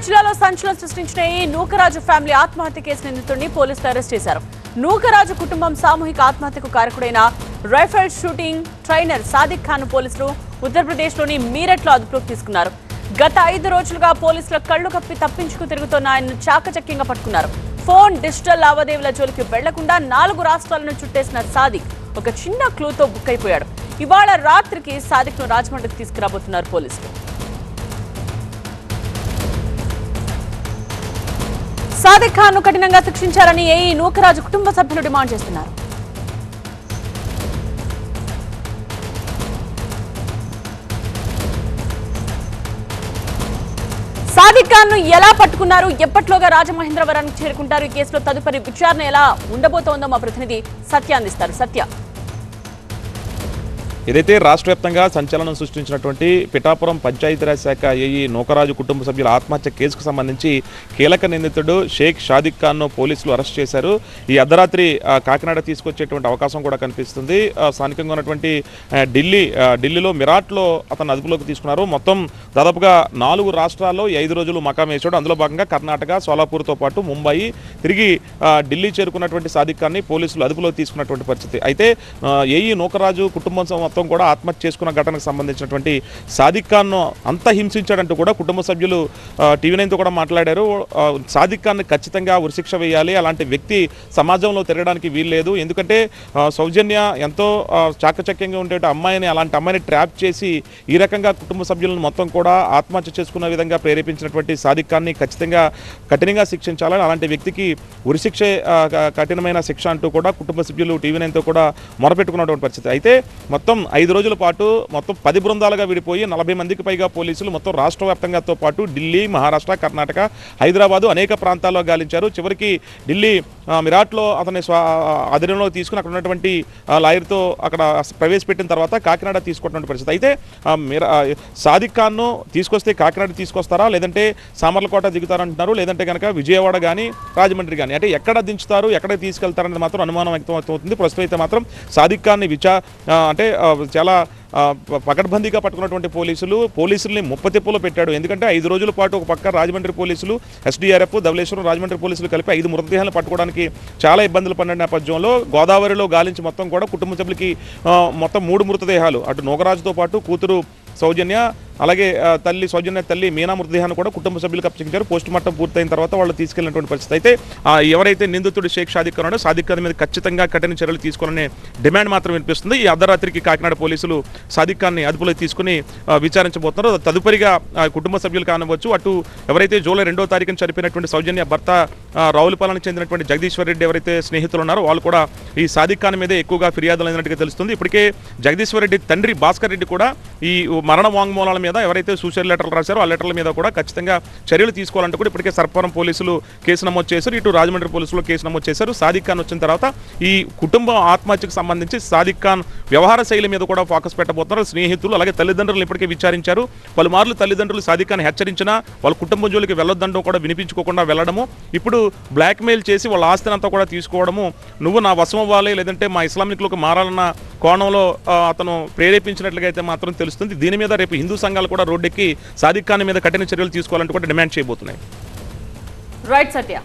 జిల్లాలో సంచలనం సృష్టించిన ఈ నూకరాజు ఫ్యామిలీ ఆత్మహత్య కేసు నిందితుడిని పోలీసులు అరెస్ట్ చేశారు. నూకరాజు కుటుంబం సామూహిక ఆత్మహత్యకు కారకుడైన rifle shooting trainer Sadiq Khan పోలీసులు ఉత్తరప్రదేశ్లోని మీరట్లో అదుపులోకి తీసుకున్నారు. గత 5 రోజులుగా పోలీసుల కళ్లు కప్పి తప్పించుకు తిరుగుతున్న ఆయనను చాకచక్యంగా పట్టుకున్నారు. ఫోన్, డిజిటల్ లావాదేవీల జోలికి వెళ్లకుండా 4 రాష్ట్రాలను చుట్టేసిన సాదిక్ ఒక చిన్న క్లూతో బుక్ అయిపోయాడు. ఇవాళ రాత్రికి సాదిక్ ను రాజమండ్రికి తీసుకురాబోతున్నారు పోలీసులు. సాదిక్ ఖాన్ ను కఠినంగా శిక్షించాలని ఏఈ నూకరాజు కుటుంబ సభ్యులు డిమాండ్ చేస్తున్నారు. సాదిక్ ఖాన్ ను ఎలా పట్టుకున్నారు, ఎప్పట్లోగా రాజమహేంద్రవరానికి చేరుకుంటారు, ఈ కేసులో తదుపరి విచారణ ఎలా ఉండబోతోందో మా ప్రతినిధి సత్య అందిస్తారు. సత్య, ఏదైతే రాష్ట్ర వ్యాప్తంగా సంచలనం సృష్టించినటువంటి పిఠాపురం పంచాయతీరాజ్ శాఖ ఏఈ నూకరాజు కుటుంబ సభ్యుల ఆత్మహత్య కేసుకు సంబంధించి కీలక నిందితుడు షేక్ షాదిక్ ఖాన్ను పోలీసులు అరెస్ట్ చేశారు. ఈ అర్ధరాత్రి కాకినాడ తీసుకొచ్చేటువంటి అవకాశం కూడా కనిపిస్తుంది. స్థానికంగా ఉన్నటువంటి ఢిల్లీలో మిరాట్లో అతను అదుపులోకి తీసుకున్నారు. మొత్తం దాదాపుగా 4 రాష్ట్రాల్లో 5 రోజులు మకాం వేశాడు. అందులో భాగంగా కర్ణాటక, సోలాపూర్తో పాటు ముంబయి తిరిగి ఢిల్లీ చేరుకున్నటువంటి సాదిక్ ఖాన్ని పోలీసులు అదుపులోకి తీసుకున్నటువంటి పరిస్థితి. అయితే ఏఈ నూకరాజు కుటుంబం మొత్తం కూడా ఆత్మహత్య చేసుకున్న ఘటనకు సంబంధించినటువంటి సాదిక్ ఖాన్ను అంత హింసించాడంటూ కూడా కుటుంబ సభ్యులు టీవీ9తో కూడా మాట్లాడారు. సాదిక్ ఖాన్ని ఖచ్చితంగా ఉరిశిక్ష వేయాలి, అలాంటి వ్యక్తి సమాజంలో తిరగడానికి వీల్లేదు. ఎందుకంటే సౌజన్య ఎంతో చాకచక్యంగా ఉండే అమ్మాయిని, అలాంటి అమ్మాయిని ట్రాప్ చేసి ఈ రకంగా కుటుంబ సభ్యులను మొత్తం కూడా ఆత్మహత్య చేసుకున్న విధంగా ప్రేరేపించినటువంటి సాదిక్ ఖాన్ని ఖచ్చితంగా కఠినంగా శిక్షించాలని, అలాంటి వ్యక్తికి ఉరిశిక్ష కఠినమైన శిక్ష అంటూ కూడా కుటుంబ సభ్యులు టీవీ9తో కూడా మొరపెట్టుకున్నటువంటి పరిస్థితి. అయితే మొత్తం 5 రోజుల పాటు మొత్తం 10 బృందాలుగా విడిపోయి 40 మందికి పైగా పోలీసులు మొత్తం రాష్ట్ర వ్యాప్తంగాతో పాటు ఢిల్లీ, మహారాష్ట్ర, కర్ణాటక, హైదరాబాదు అనేక ప్రాంతాల్లో గాలించారు. చివరికి ఢిల్లీ మిరాట్లో అతని ఆధీనంలో తీసుకుని అక్కడ ఉన్నటువంటి లాయర్తో అక్కడ ప్రవేశపెట్టిన తర్వాత కాకినాడ తీసుకున్నటువంటి పరిస్థితి. అయితే సాదిక్ ఖాన్ను తీసుకొస్తే కాకినాడ తీసుకొస్తారా, లేదంటే సామర్లకోట దిగుతారంటున్నారు, లేదంటే కనుక విజయవాడ కానీ రాజమండ్రి కానీ, అంటే ఎక్కడ దించుతారు, ఎక్కడ తీసుకెళ్తారనేది మాత్రం అనుమానం వ్యక్తమవుతుంది. ప్రస్తుతం అయితే మాత్రం సాదిక్ ఖాన్ని అంటే చాలా పకడ్బందీగా పట్టుకున్నటువంటి పోలీసుల్ని ముప్పతిప్పులో పెట్టాడు. ఎందుకంటే 5 రోజుల పాటు ఒక పక్క రాజమండ్రి పోలీసులు, ఎస్డీఆర్ఎఫ్, ధవళేశ్వరం, రాజమండ్రి పోలీసులు కలిపి 5 మృతదేహాలను పట్టుకోవడానికి చాలా ఇబ్బందులు పడిన నేపథ్యంలో గోదావరిలో గాలించి మొత్తం కూడా కుటుంబ సభ్యులకి మొత్తం 3 మృతదేహాలు, అటు నూకరాజుతో పాటు కూతురు సౌజన్య, అలాగే సౌజన్య తల్లి మీనా మృతదేహాన్ని కూడా కుటుంబ సభ్యులకు అప్పగించారు. పోస్ట్ మార్టం పూర్తయిన తర్వాత వాళ్ళు తీసుకెళ్లినటువంటి పరిస్థితి. అయితే ఎవరైతే నిందితుడు షేక్ షాదిక్ ఖాన్ సాదిక్ ఖాన్ మీద ఖచ్చితంగా కఠిన చర్యలు తీసుకోవాలనే డిమాండ్ మాత్రం వినిపిస్తుంది. ఈ అర్ధరాత్రికి కాకినాడ పోలీసులు సాదిక్ ఖాన్ని అదుపులోకి తీసుకుని విచారించబోతున్నారు. తదుపరిగా కుటుంబ సభ్యులు కానవచ్చు, అటు ఎవరైతే జూలై 2వ తారీఖున చనిపోయినటువంటి సౌజన్య భర్త రావులపాలెనికి చెందినటువంటి జగదీశ్వర్ రెడ్డి ఎవరైతే స్నేహితులు ఉన్నారో వాళ్ళు కూడా ఈ సాదిక్ ఖాన్ మీదే ఎక్కువగా ఫిర్యాదులు అయినట్టుగా తెలుస్తుంది. ఇప్పటికే జగదీశ్వర్ రెడ్డి తండ్రి భాస్కర్ రెడ్డి కూడా ఈ మరణ వాంగ్మూలాల మీద ఎవరైతే సూసైడ్ లెటర్లు రాశారో ఆ లెటర్ల మీద కూడా ఖచ్చితంగా చర్యలు తీసుకోవాలంటూ కూడా ఇప్పటికే సర్పవరం పోలీసులు కేసు నమోదు చేశారు. ఇటు రాజమండ్రి పోలీసులు కేసు నమోదు చేశారు. సాదిక్ ఖాన్ వచ్చిన తర్వాత ఈ కుటుంబం ఆత్మహత్యకు సంబంధించి సాదిక్ ఖాన్ వ్యవహార శైలి మీద కూడా ఫోకస్ పెట్టబోతున్నారు. స్నేహితులు అలాగే తల్లిదండ్రులు ఇప్పటికే విచారించారు. పలుమార్లు తల్లిదండ్రులు సాదిక్ ఖాన్ హెచ్చరించినా వాళ్ళ కుటుంబం జోలికి వెళ్ళొద్దంటూ కూడా వినిపించుకోకుండా వెళ్ళడము, ఇప్పుడు బ్లాక్మెయిల్ చేసి వాళ్ళ ఆస్తిని అంతా కూడా తీసుకోవడము, నువ్వు నా వశం అవ్వాలి లేదంటే మా ఇస్లామిక్లోకి మారాలన్న కోణంలో అతను ప్రేరేపించినట్లుగా అయితే మాత్రం తెలుస్తుంది. దీని మీద రేపు హిందూ సంఘాలు కూడా రోడ్డెక్కి సాదిక్ ఖాన్ మీద కఠిన చర్యలు తీసుకోవాలంటూ కూడా డిమాండ్ చేయబోతున్నాయి. రైట్ సత్య.